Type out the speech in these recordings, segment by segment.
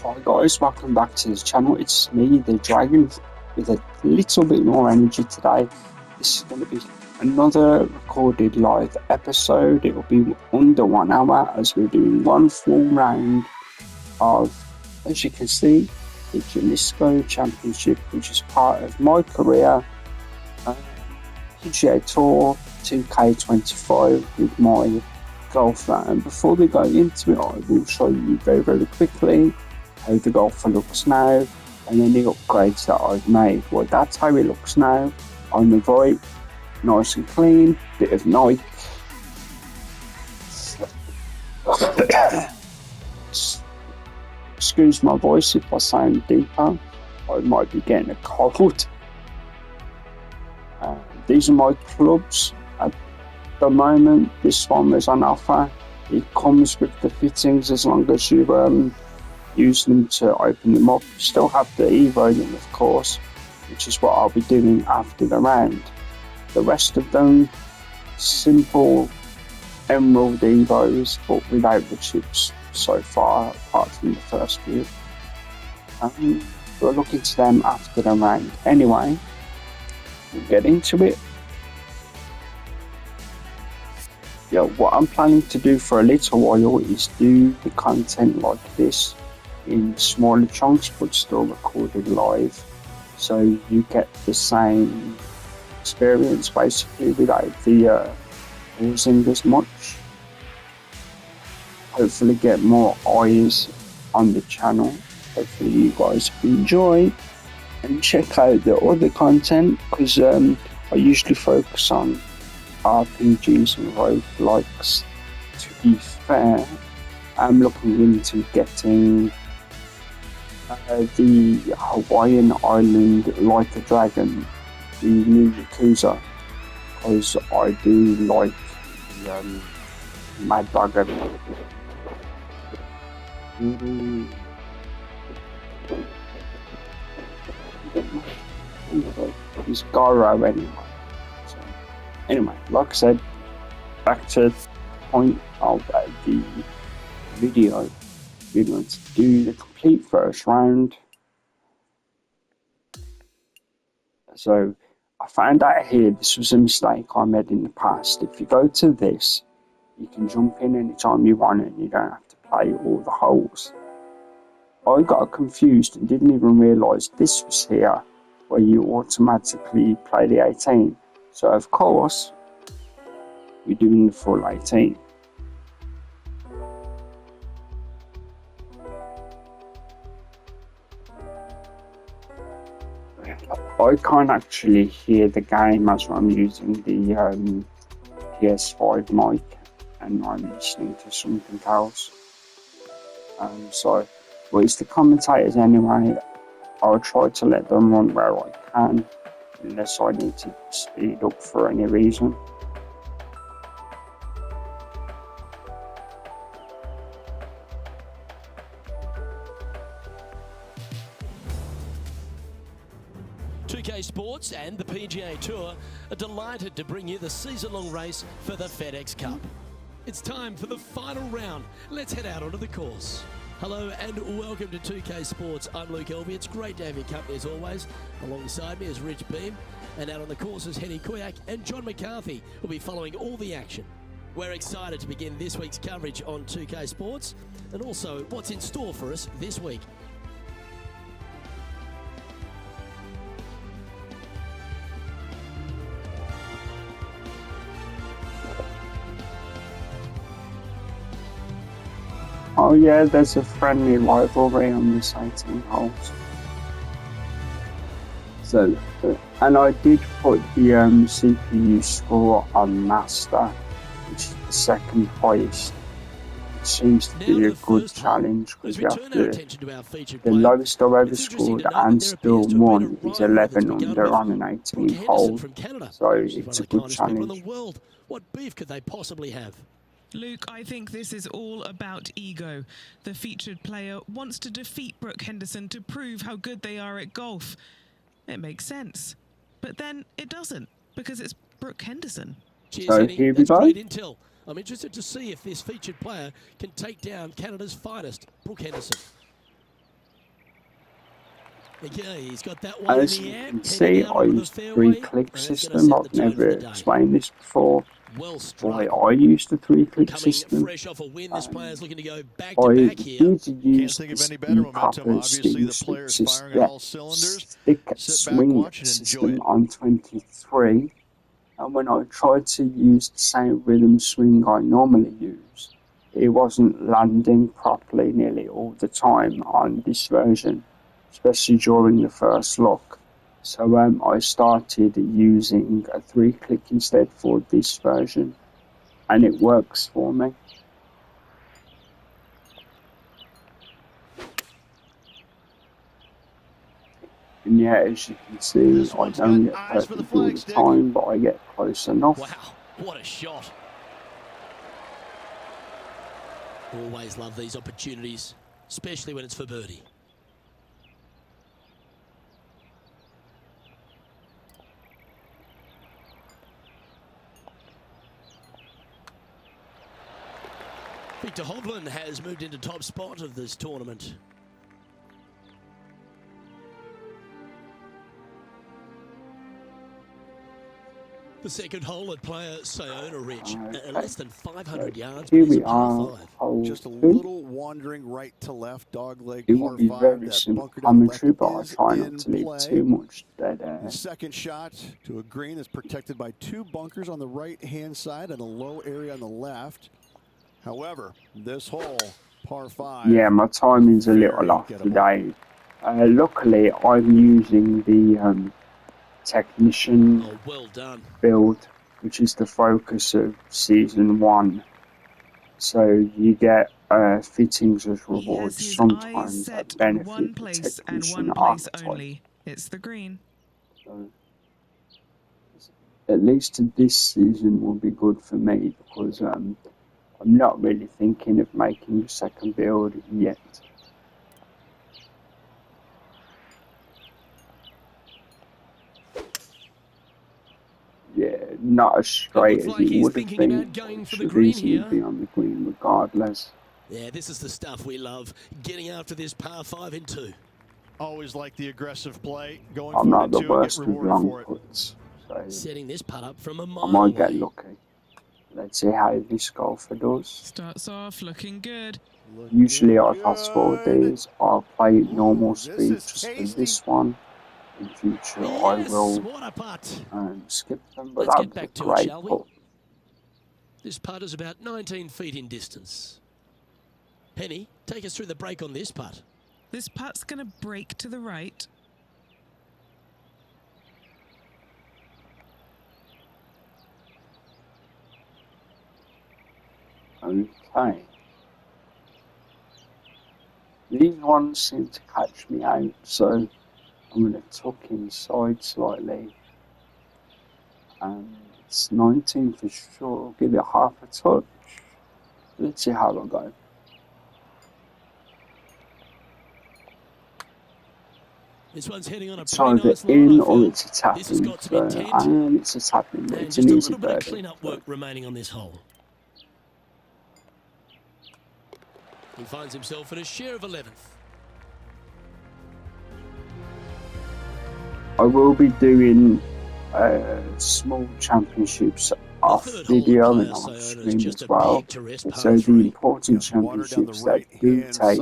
Hi guys, welcome back to the channel. It's me, the Dragon, with a little bit more energy today. This is going to be another recorded live episode. It will be under 1 hour as we're doing one full round of, as you can see, the Jalisco Championship, which is part of MyCareer PGA Tour 2K25 with my golfer. And before we go into it, I will show you very quickly how the golfer looks now and any upgrades that I've made. Well, that's how it looks now on the right, nice and clean, bit of Nike. Excuse my voice if I sound deeper, I might be getting a cold. These are my clubs at the moment. This one is on offer. It comes with the fittings as long as you use them to open them up. You still have the Evo in, of course, which is what I'll be doing after the round. The rest of them, simple emerald Evos, but without the chips so far, apart from the first few. We'll look into them after the round. Anyway, we'll get into it. Yeah, what I'm planning to do for a little while is do the content like this in smaller chunks but still recorded live, so you get the same experience basically without the pausing as much. Hopefully get more eyes on the channel. Hopefully you guys enjoy and check out the other content, because I usually focus on RPGs and roguelikes. To be fair, I'm looking into getting the Hawaiian Island Like a Dragon, the new Yakuza, because I do like the Mad Dog. He's Garo anyway. So, anyway, like I said, back to the point of the video. We're going to do the complete first round. So I found out here this was a mistake I made in the past. If you go to this, you can jump in anytime you want and you don't have to play all the holes. I got confused and didn't even realise this was here where you automatically play the 18. So of course we're doing the full 18. I can't actually hear the game as I'm using the PS5 mic and I'm listening to something else. Well, it's the commentators anyway. I'll try to let them run where I can, unless I need to speed up for any reason. Sports and the PGA Tour are delighted to bring you the season-long race for the FedEx Cup. It's time for the final round. Let's head out onto the course. Hello and welcome to 2K Sports. I'm Luke Elvey. It's great to have your company as always. Alongside me is Rich Beam, and out on the course is Henny Kuyak and John McCarthy will be following all the action. We're excited to begin this week's coverage on 2K Sports and also what's in store for us this week. Oh yeah, there's a friendly rivalry on this 18 holes. So, and I did put the CPU score on Master, which is the second highest. It seems to be a good challenge because you have the lowest I've ever scored and still won is 11 under on an 18 hole. So it's a good challenge. What beef could they possibly have? Luke, I think this is all about ego. The featured player wants to defeat Brooke Henderson to prove how good they are at golf. It makes sense. But then it doesn't, because it's Brooke Henderson. Cheers, so Henny. Here we That's go. Great intel. I'm interested to see if this featured player can take down Canada's finest, Brooke Henderson. Okay, he's got that one As in the you air. can see, I use the 3-click system. I've never explained this before. Well Why struck. I use the 3-click Coming system. fresh off a win, this player's looking to go back I to back here. did Can't use think the of any better momentum. Obviously, the player's firing on all cylinders. stick Sit back, swing watch, and enjoy system it. on 23, and when I tried to use the same rhythm swing I normally use, it wasn't landing properly nearly all the time on this version, especially during the first lock. So I started using a 3-click instead for this version, and it works for me. And yeah, as you can see, I don't get perfect all the time, but I get close enough. Wow, what a shot. Always love these opportunities, especially when it's for birdie. Victor Hovland has moved into top spot of this tournament. The second hole at player Sayona Ridge, at less than 500 yards. Here we are, hole Just a 2. little wandering right to left, dog leg, It par will be 5. very That simple bunker down left commentary, but I is try not in to leave play. too much dead air. The second shot to a green is protected by 2 bunkers on the right-hand side and a low area on the left. However, this hole, par 5. Yeah, my timing's a little off today. Luckily, I'm using the technician well done build, which is the focus of season 1. So you get fittings as rewards sometimes that benefit one the place and technician one place archetype. only. It's the green. So, at least this season will be good for me because I'm not really thinking of making a second build yet. Yeah, not as straight as it would have been. It should easily be on the green regardless. Yeah, this is the stuff we love. Getting after this par 5 in 2. Always like the aggressive play. Going I'm not the for it worst and get with rewarded long for it. puts, so Setting this putt up from a I mile might get away. lucky. Let's see how this golfer does. Starts off looking good. Usually I fast forward these. I'll play it normal speed just for this one. In future I will what a putt. skip them, but Let's that get was a back to it, great shall we? putt. This putt is about 19 feet in distance. Penny, take us through the break on this putt. This putt's going to break to the right. Okay. These ones seem to catch me out, so I'm going to tuck inside slightly. It's 19 for sure. I'll give it half a touch. Let's see how I go. This one's heading on a It's pretty either nice line, in I or feel. it's a tap This has in, got some intent. and it's a tap in, but And it's just an a easy little bit of birdie. clean-up work remaining on this hole. He finds himself at a share of 11th. I will be doing small championships off video and on stream as well. So the important championships that do take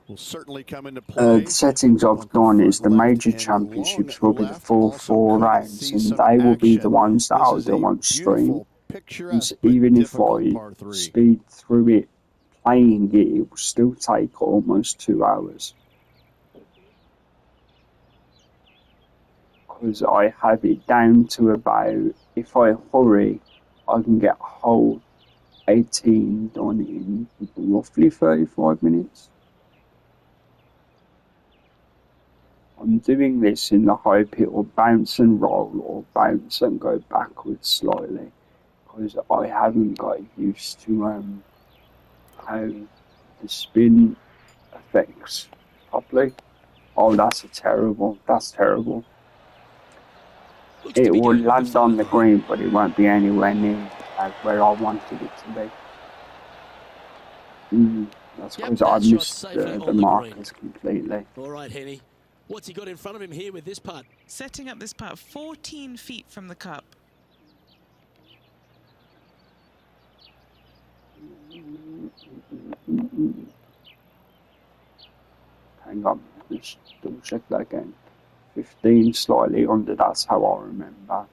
will certainly come into play. the settings I've done is the major championships will be the full 4 rounds, and they will be the ones that I'll do on stream. And even if I speed through it, playing it, it will still take almost 2 hours. Because I have it down to about, if I hurry, I can get hole 18 done in roughly 35 minutes. I'm doing this in the hope it will bounce and roll or bounce and go backwards slightly, because I haven't got used to how the spin affects properly. Oh, that's terrible. It will land on the green, but it won't be anywhere near where I wanted it to be. That's because I missed the markers completely. All right, Henny. What's he got in front of him here with this putt? Setting up this putt 14 feet from the cup. Hang on, just double check that again. 15 slightly under, that's how I remember.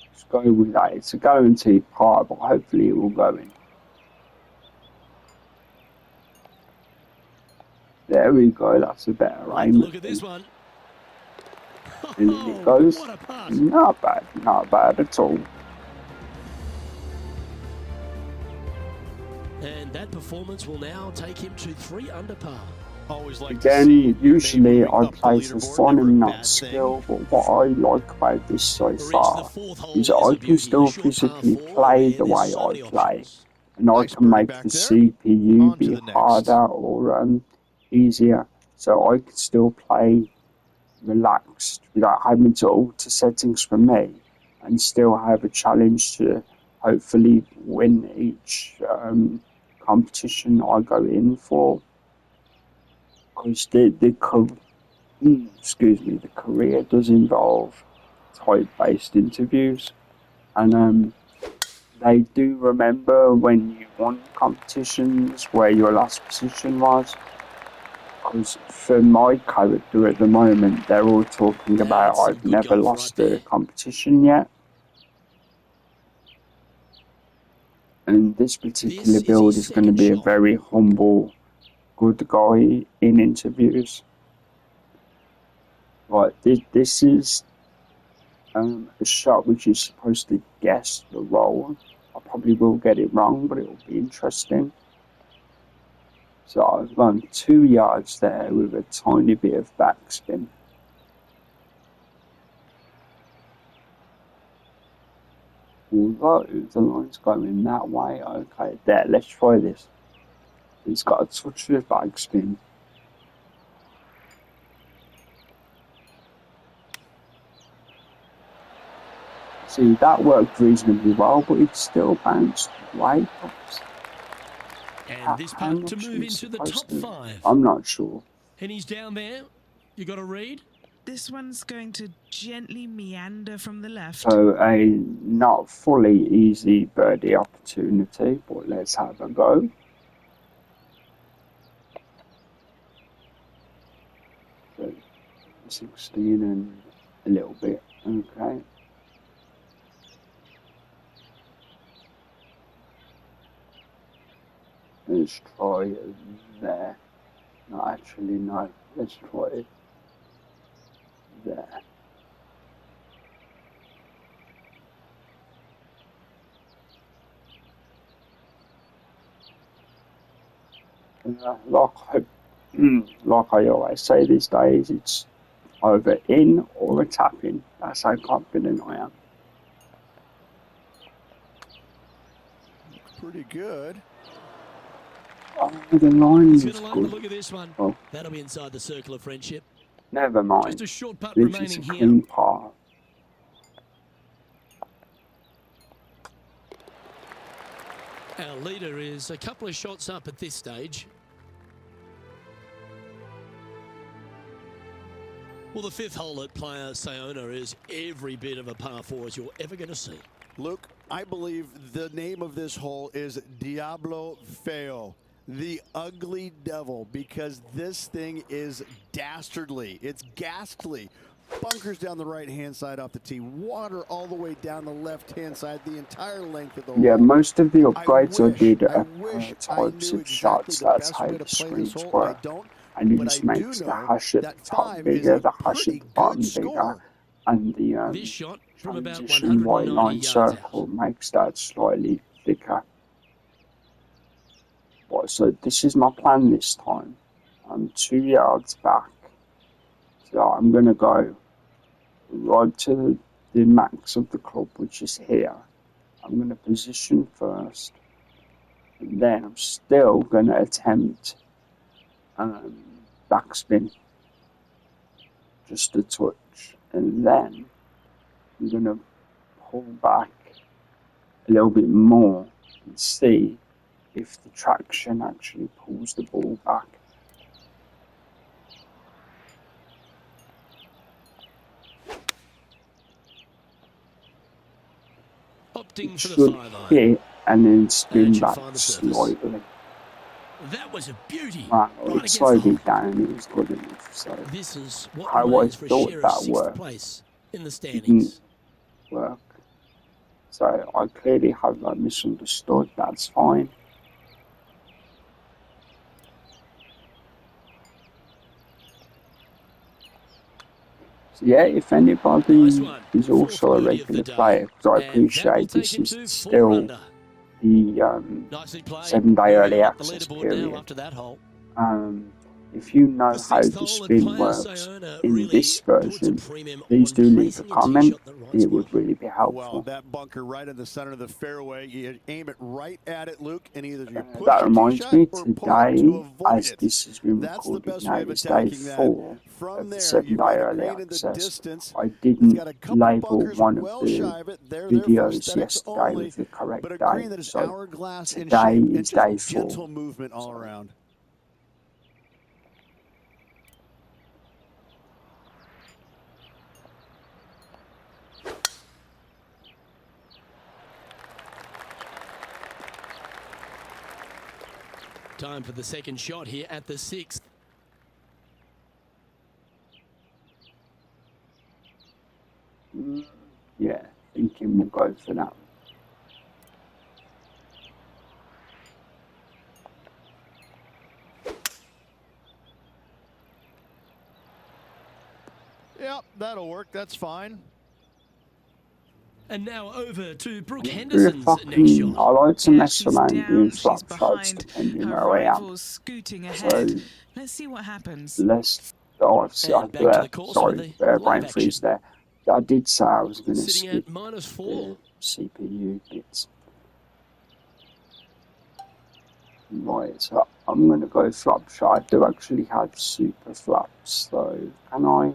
Let's go with that. It's a guaranteed par, but hopefully it will go in. There we go, that's a better aim. Look at this one. And it goes. What a putt. Not bad at all. And that performance will now take him to 3 under par. Always like Again, usually I play for fun and not skill, but what I like about this so far is that I can still physically play the way I play, and I can make the CPU be harder or easier, so I can still play relaxed without having to alter settings for me, and still have a challenge to hopefully win each competition I go in for. Because the career does involve type-based interviews, and they do remember when you won competitions where your last position was. Because for my character at the moment, they're all talking about I've never lost a competition yet. And this particular build is going to be a very humble, good guy in interviews. Right, this is a shot which is supposed to guess the roll. I probably will get it wrong, but it will be interesting. So I've gone 2 yards there with a tiny bit of backspin. Although the line's going that way, okay, there, let's try this. It's got a touch of backspin. See, that worked reasonably well, but it still bounced way up. And this putt to move into the top 5. I'm not sure. And he's down there. You got a read? This one's going to gently meander from the left. So a not fully easy birdie opportunity, but let's have a go. So 16 and a little bit, okay. Let's try it there. No, actually, no. Let's try it there. Like I always say these days, it's either in or a tap in. That's how confident I am. Looks pretty good. Oh, the line is He's going to like the look of this one. Oh. That'll be inside the circle of friendship. Never mind. Just a short putt This remaining is a here. clean par. Our leader is a couple of shots up at this stage. Well, the 5th hole at Playa Sayona is every bit of a par 4 as you're ever going to see. Luke, I believe the name of this hole is Diablo Feo, the ugly devil, because this thing is dastardly. It's ghastly. Bunkers down the right-hand side off the tee. Water all the way down the left-hand side, the entire length of the hole. Yeah, most of the upgrades I did I are types of shots. That's how the screens work. And it just makes the hash at the top bigger, the hash at the bottom bigger, and the This shot from about transition white 190 line yards circle out. makes that slightly thicker. Right, so this is my plan this time. I'm 2 yards back. So I'm going to go right to the max of the club, which is here. I'm going to position first. And then I'm still going to attempt backspin. Just a touch. And then I'm going to pull back a little bit more and see if the traction actually pulls the ball back. Opting It for the should 5-iron. hit and then spin And should back find the surface. slightly. That was a beauty. Wow, Right it against slowed the it hole. down, it was good enough. So This is what how I remains for a thought share of that 6th worked place in the didn't standings. work. So I clearly have misunderstood. That's fine. So yeah, if anybody Nice one. is also Fourth a birdie of the regular day. player, because I And that will appreciate take this him is to 4 still under. the Nicely played. 7-day Moving early on up the access leaderboard period. now after that hole. If you know The how 6th the hole at spin Playa works Sayona in really this puts a version, premium please on do leave a placing your tee comment. shot in the right It spot. would really be Well, helpful. that bunker right in the center of the fairway, you aim it right at it, Luke, and either you push That your tee reminds shot me, or pull it to today, avoid as it. this has been That's the recorded best now, way of is day attacking that. 4 From of the there, 7-day you've got a early green in the access. distance. I It's didn't got a couple label bunkers one of well the shy of it. They're there for videos aesthetics yesterday only, with the correct but a day. green that is So hourglass in today shape and is day just 4. gentle movement all around. Time for the second shot here at the 6th. Yeah, thinking we'll go for that. Yep, that'll work. That's fine. And now over to Brooke Really Henderson's next fucking, I shot. like to Yeah, mess she's around down, doing she's flop shots behind, depending her where I am. rivals scooting So ahead. Let's see what happens. let's obviously And back to the course for sorry, the live brain action. freeze there. I did say I was going to Sitting skip at -4. the CPU bits. Right, so I'm going to go flop shot. I do actually have super flops, so can I?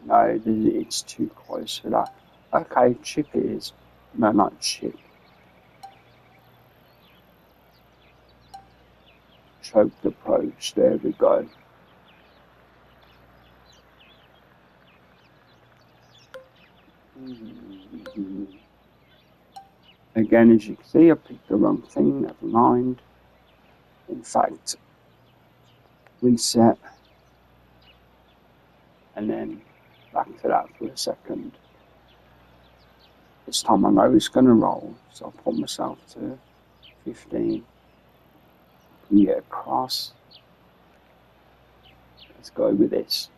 No, it's too close for that. Okay, chip it is. No, not chip. Choked approach, there we go. Again, as you can see, I picked the wrong thing, never mind. In fact, reset, and then back to that for a second. This time I know it's going to roll, so I'll put myself to 15. Can get across. Let's go with this.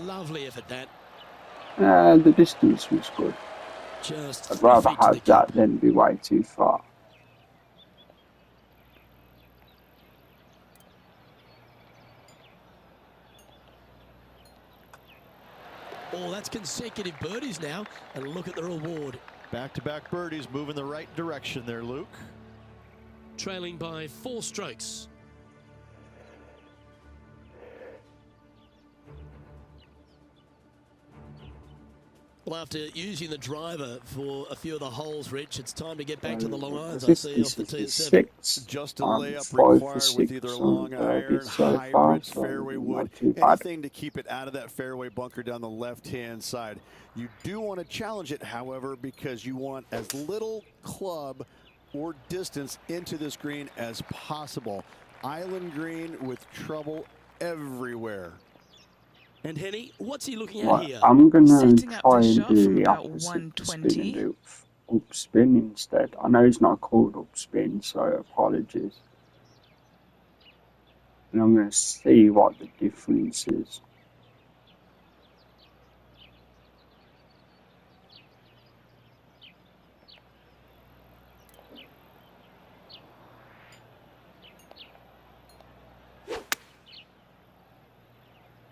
Lovely effort that. The distance was good. Just I'd 3 rather feet to the have that cup. than be way too far. Oh, that's consecutive birdies now. And look at the reward. Back-to-back birdies, moving the right direction there, Luke. Trailing by 4 strokes. Well, after using the driver for a few of the holes, Rich, it's time to get back to the long irons. I see off the tee at 7. Just a layup 5 for required 6 with either long on iron, birdie so far, hybrid, so fairway wood, not too bad. anything to keep it out of that fairway bunker down the left-hand side. You do want to challenge it, however, because you want as little club or distance into this green as possible. Island green with trouble everywhere. And Henny, what's he looking at Right, here? I'm going to Setting up try the and shot do from the about opposite spin 120. and do up spin instead. I know it's not called up spin, so apologies. And I'm going to see what the difference is.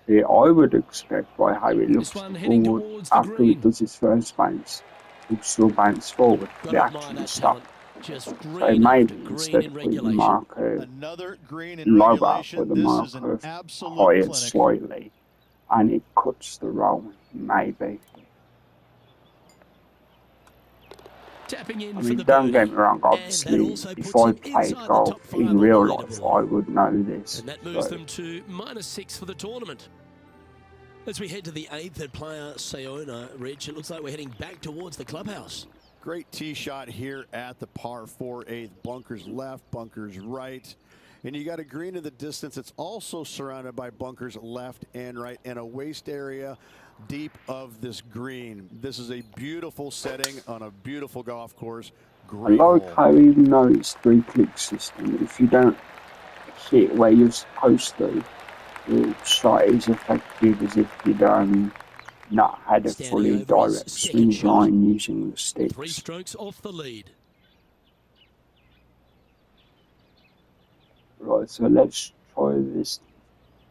See, I would expect by how it looks This one heading forward towards the after green. it does its first bounce, it will still bounce forward. Got They to admire actually that stop. talent. Just So green maybe after green instead in of putting the regulation. marker Another green in lower, regulation. put the This is an marker absolute higher clinic. slightly, and it cuts the roll, maybe. Tapping in I for mean, the don't birdie. get me wrong, And that obviously, also if puts I him played inside the golf top 5 in on the real life, leaderboard. I would know this. And that moves So, them to -6 for the tournament. As we head to the 8th at Playa Sayona, Rich, it looks like we're heading back towards the clubhouse. Great tee shot here at the par 4 8th. Bunkers left, bunkers right. And you got a green in the distance. It's also surrounded by bunkers left and right and a waste area deep of this green. This is a beautiful setting on a beautiful golf course. I Great like hole. how even though it's 3-click system, if you don't hit where you're supposed to, the shot is effective as if you'd not had a Standing fully over his direct second swing shot. line using the 3 sticks. strokes off the lead. Right, so let's try this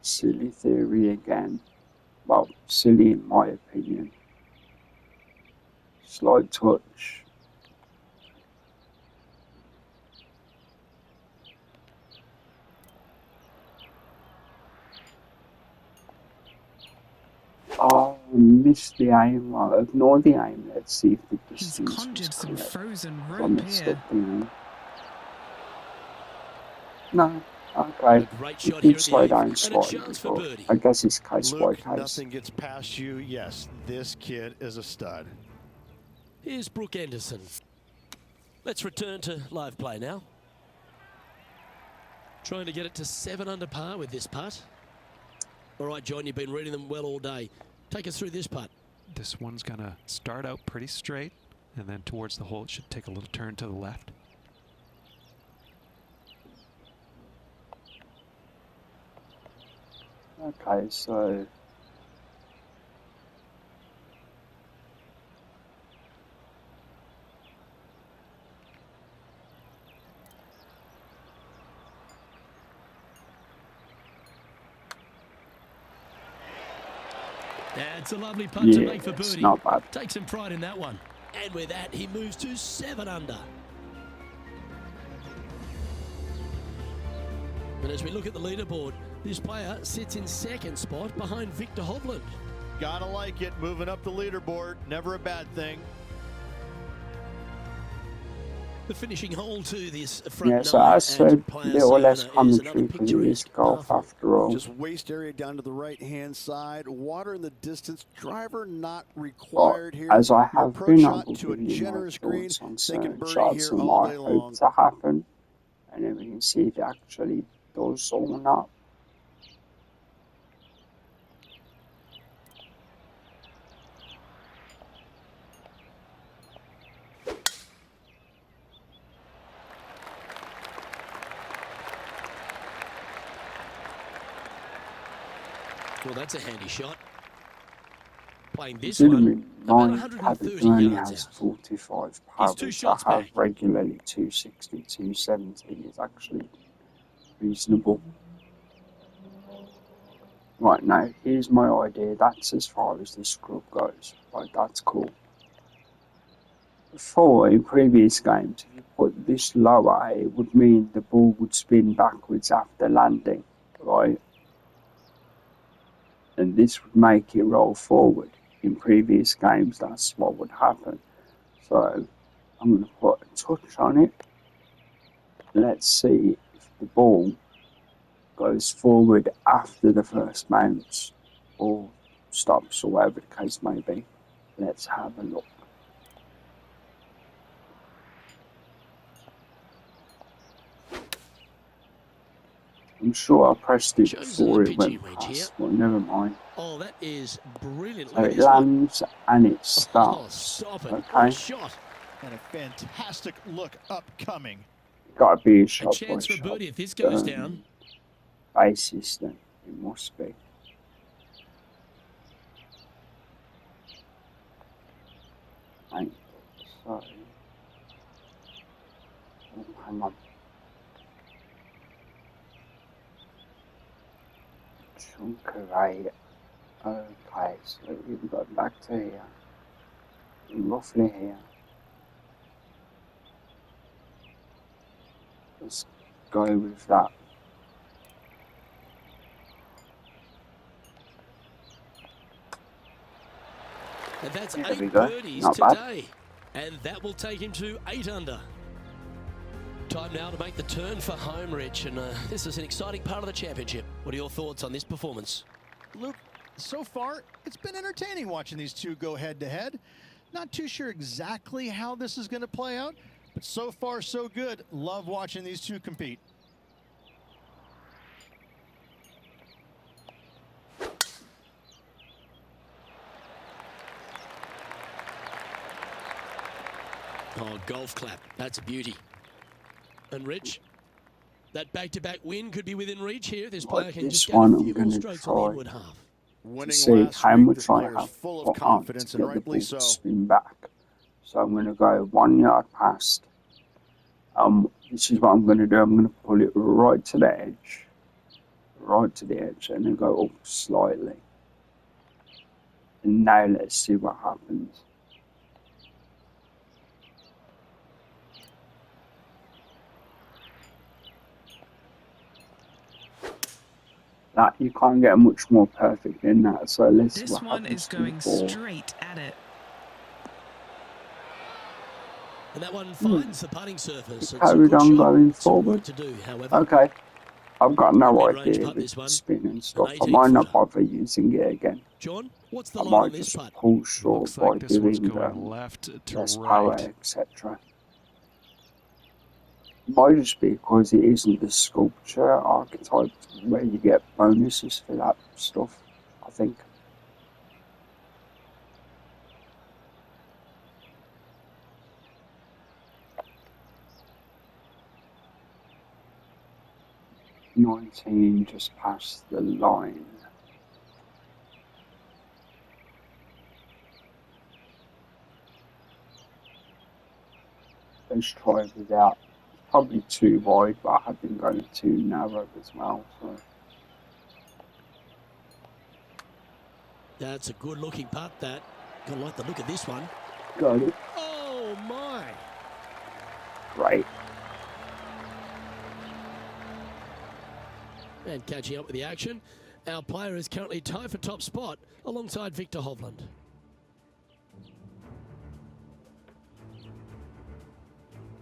silly theory again. Well, silly in my opinion. Slight touch. Oh, missed the aim. Well, ignore the aim. Let's see if the He's distance was conjured some correct. frozen I rope messed here. up the aim. No, okay. A great We shot can here at slow the 8th. down And a slightly, chance for but birdie. I guess it's case by Luke, case. nothing gets past you. Yes, this kid is a stud. Here's Brooke Anderson. Let's return to live play now. Trying to get it to 7 under par with this putt. All right, John, you've been reading them well all day. Take us through this putt. This one's going to start out pretty straight, and then towards the hole it should take a little turn to the left. Okay, so That's a lovely putt to yeah, make for it's birdie. not bad. Take some pride in that one. And with that, he moves to 7 under. And as we look at the leaderboard, this player sits in 2nd spot behind Victor Hovland. Gotta like it. Moving up the leaderboard. Never a bad thing. The finishing hole to this front Yeah, so nine I said at Playa little less Sayona is commentary another because it is picturesque golf par after all. Just waste area down to the right-hand side. Water in the distance. Driver not But required here. as I Your have approach been shot able to a to give you my generous green. thoughts on Taking certain birdie shots here and all what I day hope long. to happen, and then we can see if it actually does or not. Well, that's a handy shot. Playing this Considering one, about my 130 cabinet only yards has out. 45 He's 2 powers, shots I have back. regularly 260, 270 is actually reasonable. Right, now, here's my idea. That's as far as the scrub goes. Right, that's cool. Before, in previous games, if you put this lower, it would mean the ball would spin backwards after landing, right? And this would make it roll forward. In previous games, that's what would happen. So, I'm going to put a touch on it. Let's see if the ball goes forward after the first bounce, or stops, or whatever the case may be. Let's have a look. I'm sure I pressed it Shows before the it went pitching wedge here. past, but never mind. Oh, that is brilliant. So Look at it this one. lands and it Oh, stops. stop it. What Okay, a shot. And a fantastic look upcoming. got to be a A shot by chance for shot birdie if this goes down. basis. Then it must be. Right. So, oh, hang on. Chunk of 8. Okay, so we've got back to here. Roughly here. Let's go with that. And that's There we 8 go. birdies Not bad. today. And that will take him to 8 under. Time now to make the turn for home, Rich. And this is an exciting part of the championship. What are your thoughts on this performance? Luke, so far, it's been entertaining watching these two go head-to-head. Not too sure exactly how this is going to play out, but so far, so good. Love watching these two compete. Oh, golf clap. That's a beauty. And Rich, that back-to-back win could be within reach here. This player can This just get one a I'm few more going to strokes on the try inward half. to Winning see last how week, much this I player is have full of put on to confidence, get and the rightly ball so. to spin back. So I'm going to go 1 yard past. This is what I'm going to do. I'm going to pull it right to the edge. Right to the edge, and then go up slightly. And now let's see what happens. That you can't get much more perfect than that. So let's see This what one happens is to the going ball. straight at it. And that one finds the putting surface. It's a Carried good on shot. going Some work forward. to do, however. Okay, I've got no Mid-range idea putt, this with one. spin and stuff. I 18 might not footer. bother using it again. John, what's the I line on might this just putt? pull short Looks by like this one's doing going left to less power, right. etc. Might just be because it isn't the sculpture archetype where you get bonuses for that stuff, I think. $19 just past the line. Let's try without. Probably too wide, but I have been going too narrow as well. So That's a good-looking putt, that. Gonna like the look of this one. got it. Oh, my. Great. And catching up with the action, our player is currently tied for top spot alongside Victor Hovland.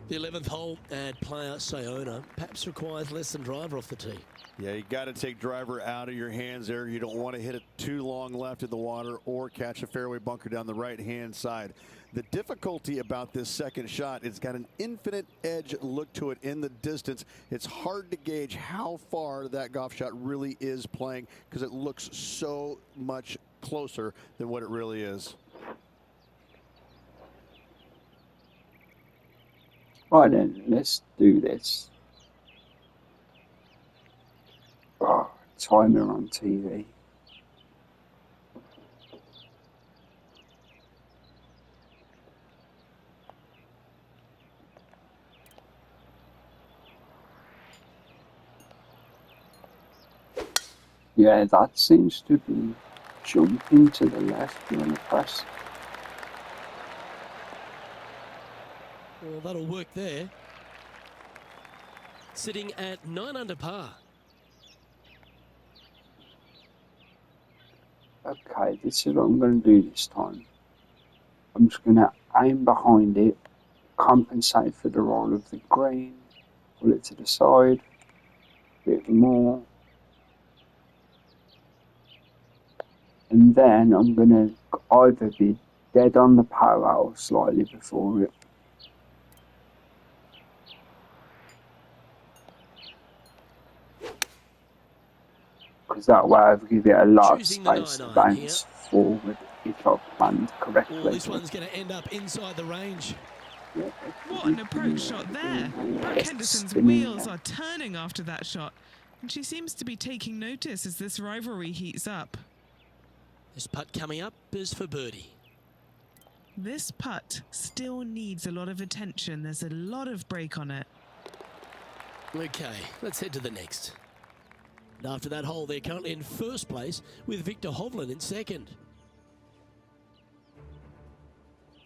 The 11th hole, and player Sayona perhaps requires less than driver off the tee. Yeah, you got to take driver out of your hands there. You don't want to hit it too long left in the water or catch a fairway bunker down the right-hand side. The difficulty about this second shot, it's got an infinite edge look to it in the distance. It's hard to gauge how far that golf shot really is playing because it looks so much closer than what it really is. Right then, let's do this. Oh, timer on TV. Yeah, that seems to be jumping to the left. You want to press. Well, that'll work there. Sitting at 9 under par. Okay, this is what I'm going to do this time. I'm just going to aim behind it, compensate for the roll of the green, pull it to the side, a bit more. And then I'm going to either be dead on the power or slightly before it. Because that way I've given it a lot of Choosing the space to 9-iron bounce forward if I've planned correctly. Well, this one's going to end up inside the range. Yeah, What an approach shot there. Brooke Henderson's Spinning wheels there. are turning after that shot, and she seems to be taking notice as this rivalry heats up. This putt coming up is for birdie. This putt still needs a lot of attention. There's a lot of break on it. Okay, let's head to the next. And after that hole, they're currently in first place with Victor Hovland in second.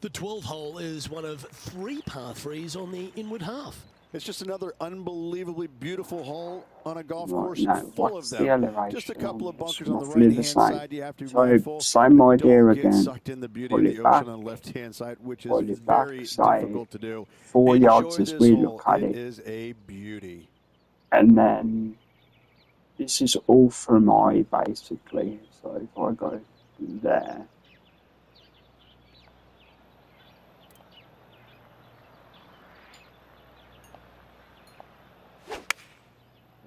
The 12th hole is one of 3 par 3s on the inward half. It's just another unbelievably beautiful hole on a golf Right, course now, full what's of the them. elevation Just a couple of on this? bunkers on the Roughly the right-hand same. side. You have to be So, mindful. same idea Don't again. get sucked in the beauty Pull of it the back. ocean on the left-hand side, which is Pull it back, very say, difficult to do. 4 yards Enjoy as this we hole. look at It it. is a beauty. And then this is all from eye, basically. So if I go there,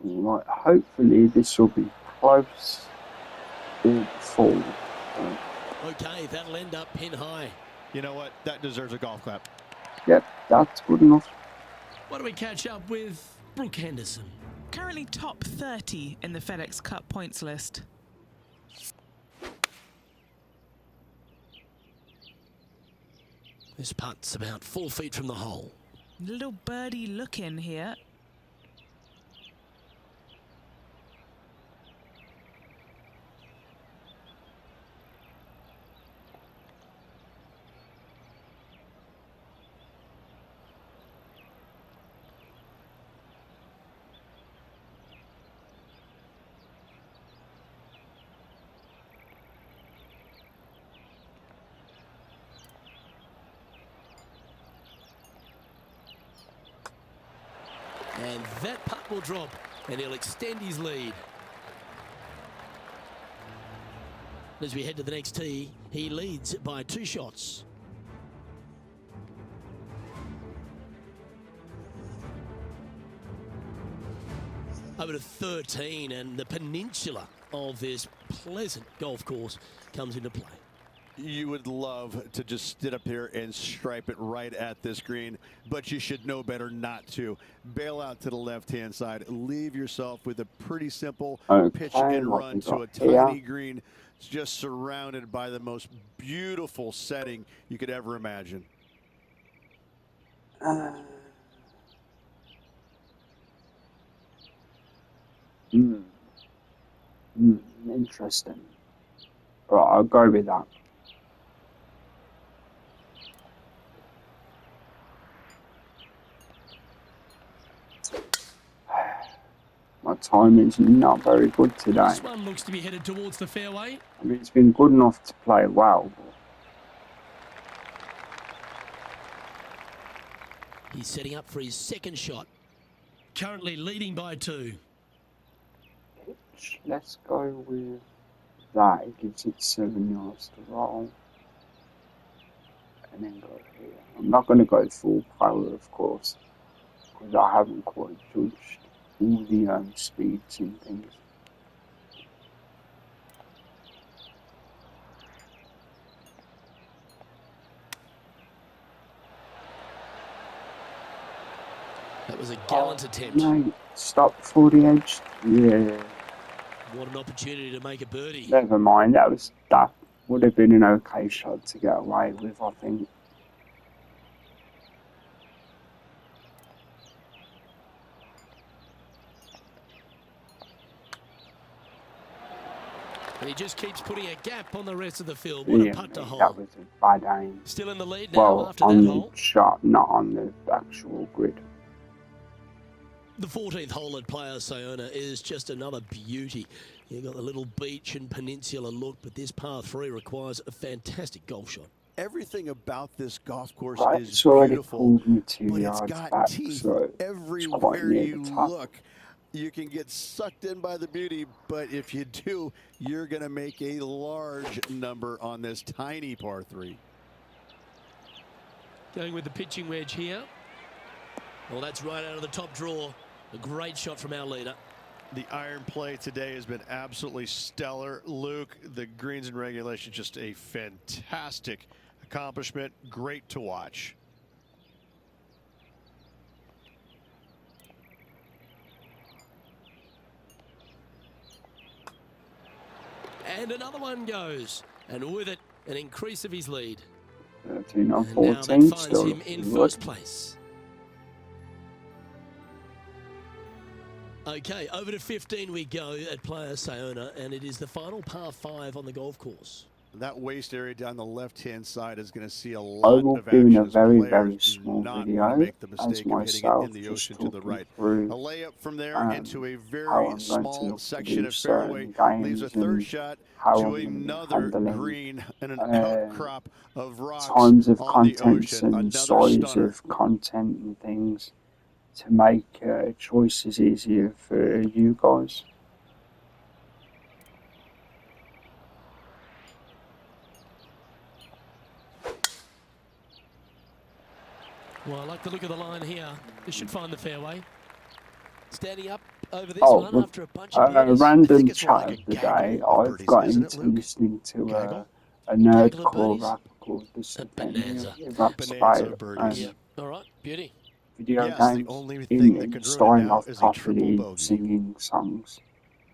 right, hopefully this will be close or full. Okay, that'll end up pin high. You know what? That deserves a golf clap. Yep, that's good enough. Why don't we catch up with Brooke Henderson? Currently top 30 in the FedEx Cup points list. This putt's about 4 feet from the hole. Little birdie look in here. And that putt will drop, and he'll extend his lead. As we head to the next tee, he leads by 2 shots. Over to 13, and the peninsula of this pleasant golf course comes into play. You would love to just sit up here and stripe it right at this green, but you should know better not to. Bail out to the left-hand side. Leave yourself with a pretty simple pitch and run to a tiny green. It's just surrounded by the most beautiful setting you could ever imagine. Interesting. Right, I'll go with that. My timing's not very good today. This one looks to be headed towards the fairway. I mean, it's been good enough to play well. He's setting up for his second shot. Currently leading by 2. Let's go with that. It gives it 7 yards to roll. And then go here. I'm not going to go full power, of course, because I haven't quite judged all the speeds and things. That was a gallant attempt. Mate, stop for the edge. Yeah. What an opportunity to make a birdie. Never mind. That would have been an okay shot to get away with, I think. And he just keeps putting a gap on the rest of the field. What a putt to hold. That was a bad aim. Still in the lead now after on that the hole. shot, not on the actual grid. The 14th hole at Playa Sayona is just another beauty. You've got the little beach and peninsula look, but this par 3 requires a fantastic golf shot. Everything about this golf course Right, is it's already beautiful, pulled me 2 but it's yards got back, teeth so it's everywhere quite near you the top. look. You can get sucked in by the beauty, but if you do, you're going to make a large number on this tiny par 3. Going with the pitching wedge here. Well, that's right out of the top draw. A great shot from our leader. The iron play today has been absolutely stellar. Luke, the greens and regulation, just a fantastic accomplishment. Great to watch. And another one goes. And with it, an increase of his lead. 13 or And 14, now that finds still him in good. first place. Okay, over to 15 we go at Playa Sayona, and it is the final par 5 on the golf course. That waist area down the left-hand side is going to see a lot I will of be in action. a very, Players very do small not video want to make the as mistake of hitting it myself in the just ocean to the talking right. through A layup from there into a how very I'm going to small look to section do of fairway. certain Leaves a games third and shot how to I'm going to be another handling green and an uh, outcrop of rocks times of on the contents ocean. and Another size stunner. of content and things to make choices easier for you guys. Well, I like the look of the line here. This should find the fairway. Standing up over this Oh, one look, after a bunch of birdies. random it's more chat like of a the gaggle day. of I've birdies, got isn't it, into Luke? listening to Gaggle? a Gaggle of nerdcore birdies? rapper called The Centennial. bonanza. He raps Bonanza about of birdies. Yep. All right. Beauty. video Yes, the games. only thing that could ruin it Starting now off is a triple properly bogey. singing songs.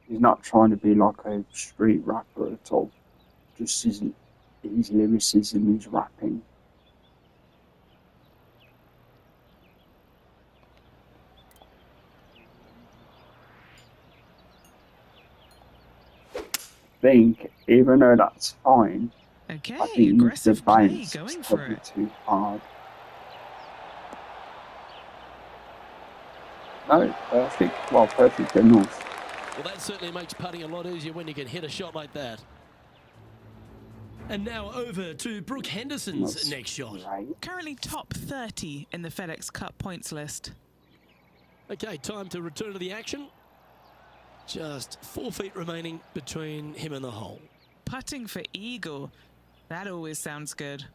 He's not trying to be like a street rapper at all. Just his lyricism, his rapping. I think, even though that's fine, Okay, I think the aggressive play, bounce is going for probably it. too hard. No, perfect. Well, perfect enough. Well, that certainly makes putting a lot easier when you can hit a shot like that. And now over to Brooke Henderson's That's next shot. Right. Currently top 30 in the FedEx Cup points list. Okay, time to return to the action. Just 4 feet remaining between him and the hole. Putting for eagle. That always sounds good.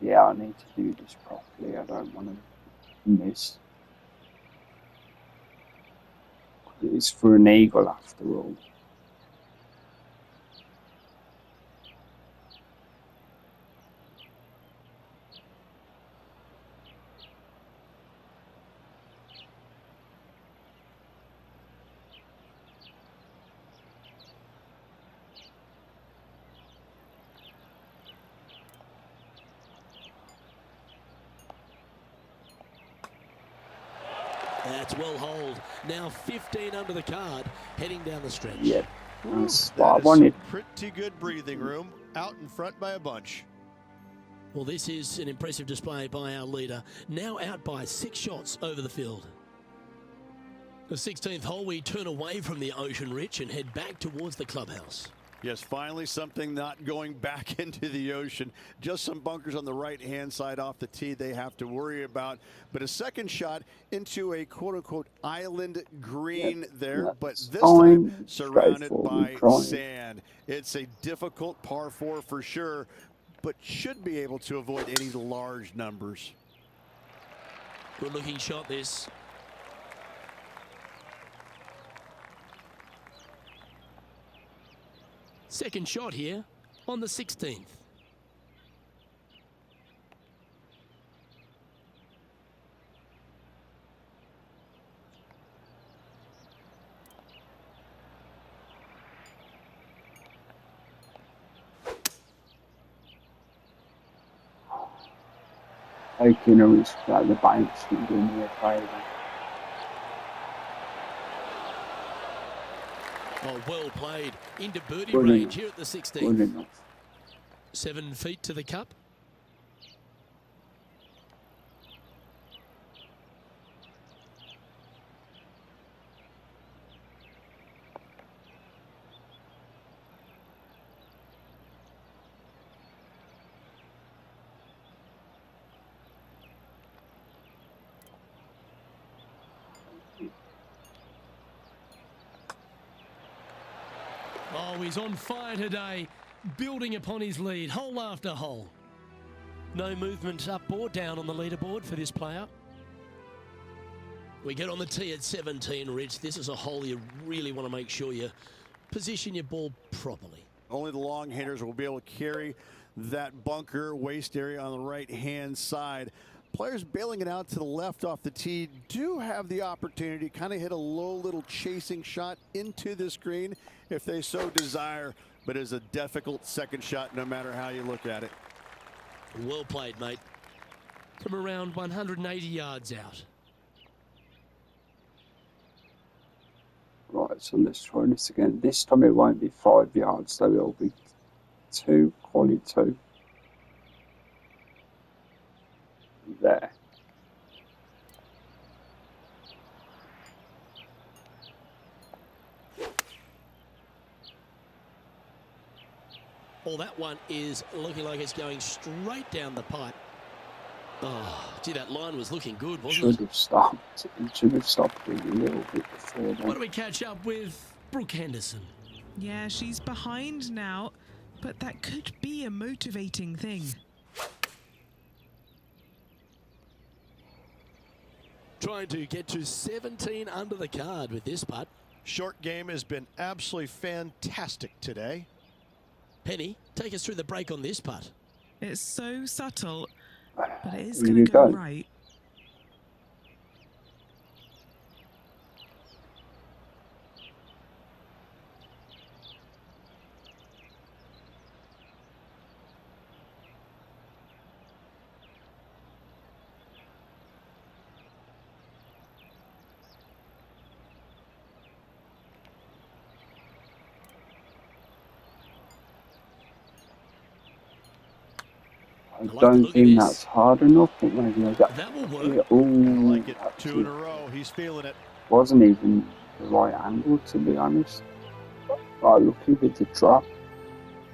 Yeah, I need to do this properly. I don't want to miss. It's for an eagle after all. That's well holed. Now 15 under the card, heading down the stretch. Yeah, that's That what I is wanted. some pretty good breathing room out in front by a bunch. Well, this is an impressive display by our leader. Now out by 6 shots over the field. The 16th hole, we turn away from the ocean, Rich, and head back towards the clubhouse. Yes, finally something not going back into the ocean. Just some bunkers on the right-hand side off the tee they have to worry about. But a second shot into a quote-unquote island green there. But this time surrounded by sand. It's a difficult par 4 for sure, but should be able to avoid any large numbers. Good looking shot this. Second shot here on the 16th. Taking a risk at the banks can do me a favour. Oh, well played. Into birdie Good range enough. here at the Good 16th. enough. 7 feet to the cup. Oh, he's on fire today, building upon his lead, hole after hole. No movement up or down on the leaderboard for this player. We get on the tee at 17, Rich. This is a hole you really want to make sure you position your ball properly. Only the long hitters will be able to carry that bunker waist area on the right-hand side. Players bailing it out to the left off the tee do have the opportunity to kind of hit a low little chasing shot into this green if they so desire, but it's a difficult second shot no matter how you look at it. Well played, mate. from around 180 yards out. Right, so let's try this again. This time it won't be 5 yards, so it'll be 2, call it 2. There. Well, that one is looking like it's going straight down the pipe. Oh, gee, that line was looking good, wasn't Should it? have stopped. It should have stopped it a little bit before What then. do we catch up with Brooke Henderson? Yeah, she's behind now, but that could be a motivating thing. Trying to get to 17 under the card with this putt. Short game has been absolutely fantastic today. Penny, take us through the break on this putt. It's so subtle, but it is Here going you to go go. right. I the don't look of think this. that's hard enough, but maybe I got That will it. work. I Ooh, like it. that 2 in a row. He's feeling it. wasn't even the right angle, to be honest. Right, lucky with the drop.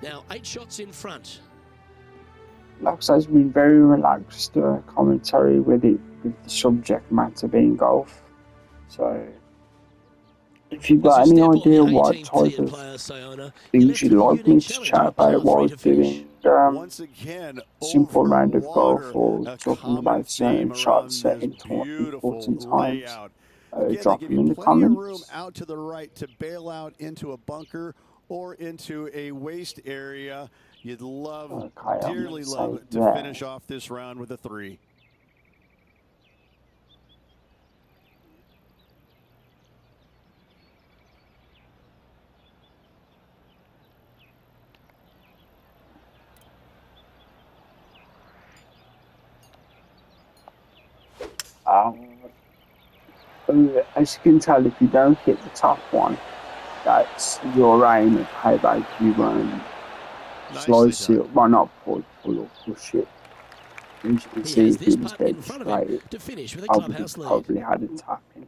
Now 8 shots in front. Like I said, it's been very relaxed commentary with it, with the subject matter being golf. So, if you've got As you any step on idea the what 18th type tee and of play Sayona, things left you'd with a like me unique to challenge chat of a about par while three I to was finish. doing Once again, simple over round of golf water, or a talking common about certain theme shots around at this beautiful important times, layout. Again, they drop give them in you the plenty of room comments. out to the right to bail out into a bunker or into a waste area. You'd love, Okay, I'm dearly gonna say love to there. finish off this round with a 3. As you can tell, if you don't hit the top one, that's your aim of how about you Nicely slice it done. up. Well, not pull or push it. As you can He see, has if this it was putt dead in front of straight, him to finish with a clubhouse lead. probably had a tap in.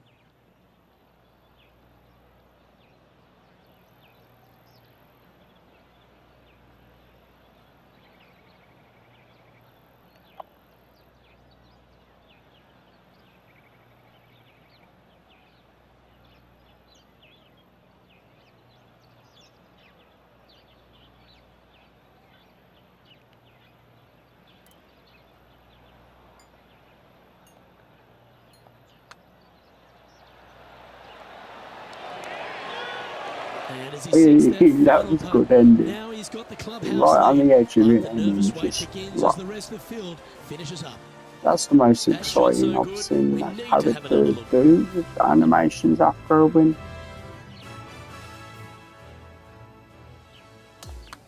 And as he sets that That final was putt, good ending. now he's got the clubhouse Right on lead. the edge of But it, the and then nervous wait just begins right. as the rest of the field finishes up. That's the most That shot's exciting so I've good, seen we that need to have character another look. do with animations after a win.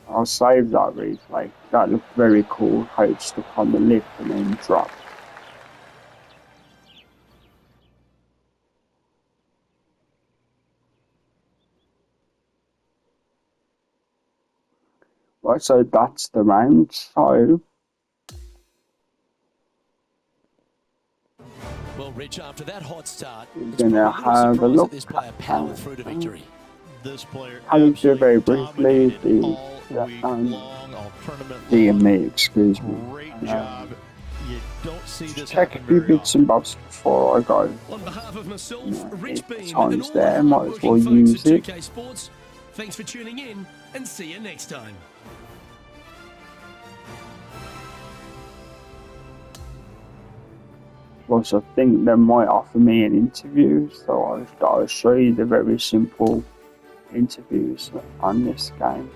I'll save that replay. That looked very cool, how it stuck on the lip and then dropped. Right, so that's the round. So, Well, Rich, after that hot start, we're it's going to probably a have a little surprise look that this player at powered through to victory. This player I'll do absolutely very briefly dominated the all week long, all tournament long. DME, excuse me. Great job. You don't see this Check a happen few very bits often. and bobs before I go. On behalf of myself, Rich if the Beam, time's and all there, the might as hard-working well folks use at it. 2K Sports, thanks for tuning in, and see you next time. Plus, I think they might offer me an interview, so I'll show you the very simple interviews on this game.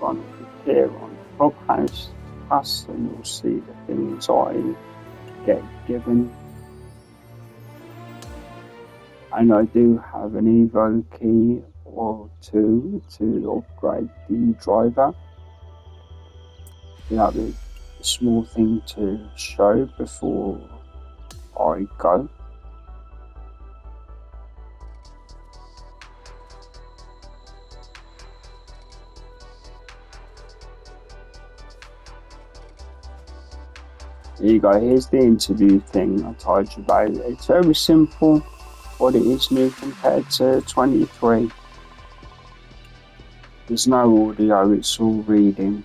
on here on Clubhouse Plus, and you'll see the things I get given. And I do have an Evo key or two to upgrade the driver. That'll be a small thing to show before I go. Here you go, here's the interview thing I told you about. It's very simple, what it is new compared to 23. There's no audio, it's all reading.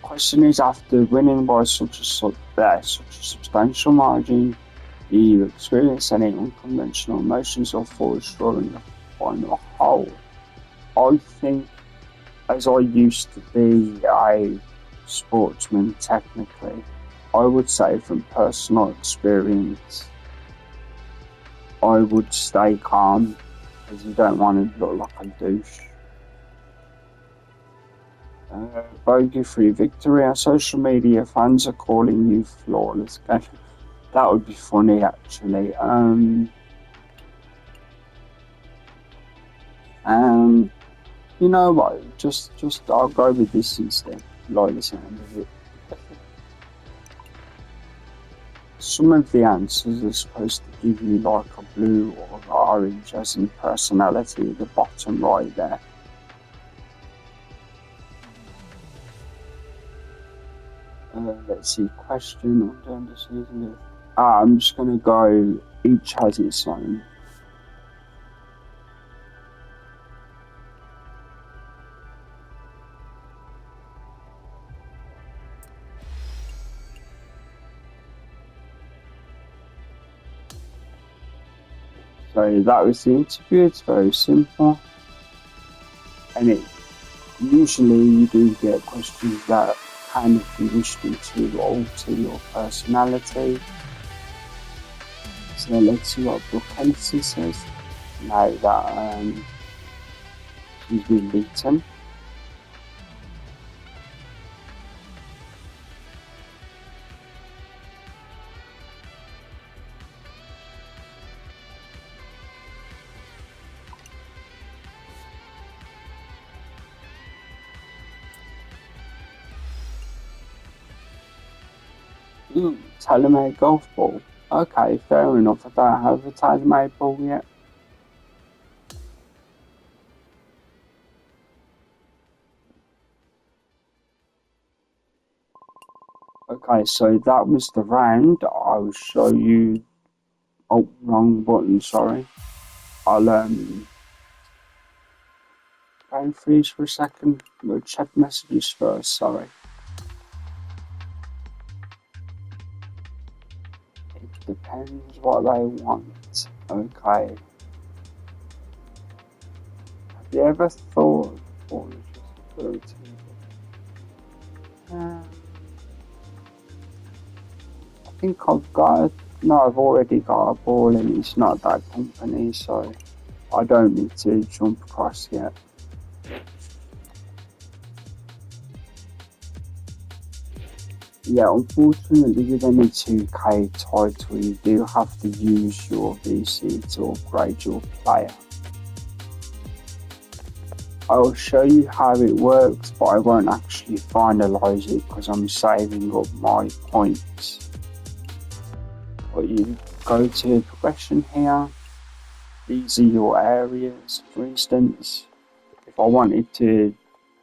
Question is, after winning by such a substantial margin, do you experience any unconventional emotions or thoughts during the final hole? I think, as I used to be a sportsman technically, I would say from personal experience, I would stay calm, because you don't want to look like a douche. Bogey-free victory. Our social media fans are calling you flawless. That would be funny, actually. You know what? Just I'll go with this instead. Like the sound of it. Some of the answers are supposed to give you like a blue or orange as in personality at the bottom right there. Let's see, question on the season. I'm just going to go, each has its own. So that was the interview. It's very simple, and usually you do get questions that can, if you wish to alter your personality. So let's see what Brooke Henderson says now that she's been beaten. Tailor-made golf ball. Okay, fair enough. I don't have a tailor-made ball yet. Okay, so that was the round. I will show you. Oh, wrong button. Sorry. I'll phone freeze for a second. We'll check messages first. Sorry. Depends what they want. Okay. Have you ever thought I think I've already got a ball and it's not that company, so I don't need to jump across yet. Yeah, unfortunately with any 2K title you do have to use your VC to upgrade your player. I'll show you how it works, but I won't actually finalise it because I'm saving up my points. But you go to progression here, these are your areas. For instance, if I wanted to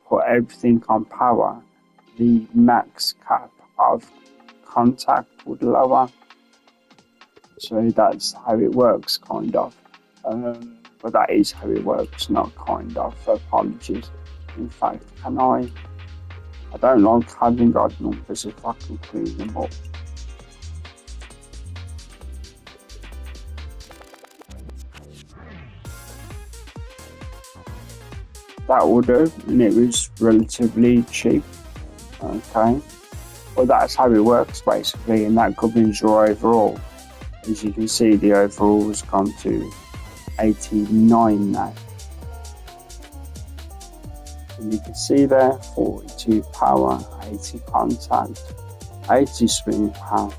put everything on power, the max cap of contact would lower, so that's how it works, kind of. But that is how it works, not kind of. Apologies. In fact, I don't like having odd numbers if I can clean them up. That will do, and it was relatively cheap. Okay. Well, that's how it works basically, and that governs your overall. As you can see, the overall has gone to 89 now. And you can see there 42 power, 80 contact, 80 swing power,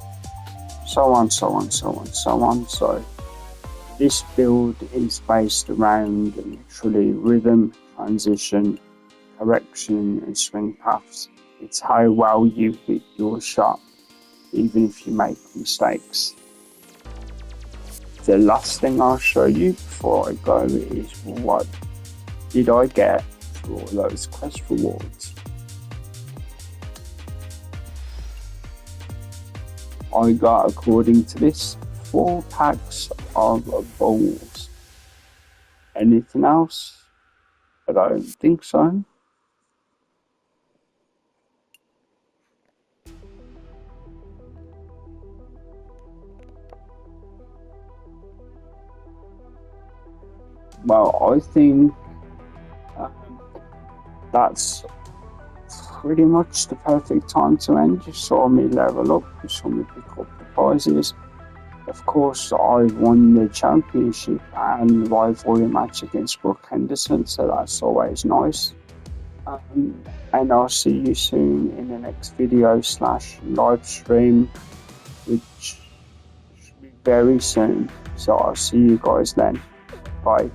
so on. So this build is based around literally rhythm, transition, correction and swing paths. It's how well you hit your shot, even if you make mistakes. The last thing I'll show you before I go is what did I get for all those quest rewards. I got, according to this, 4 packs of balls. Anything else? I don't think so. Well, I think that's pretty much the perfect time to end. You saw me level up, you saw me pick up the prizes. Of course, I won the championship and rivalry match against Brooke Henderson, so that's always nice. And I'll see you soon in the next video / live stream, which should be very soon. So I'll see you guys then. Bye.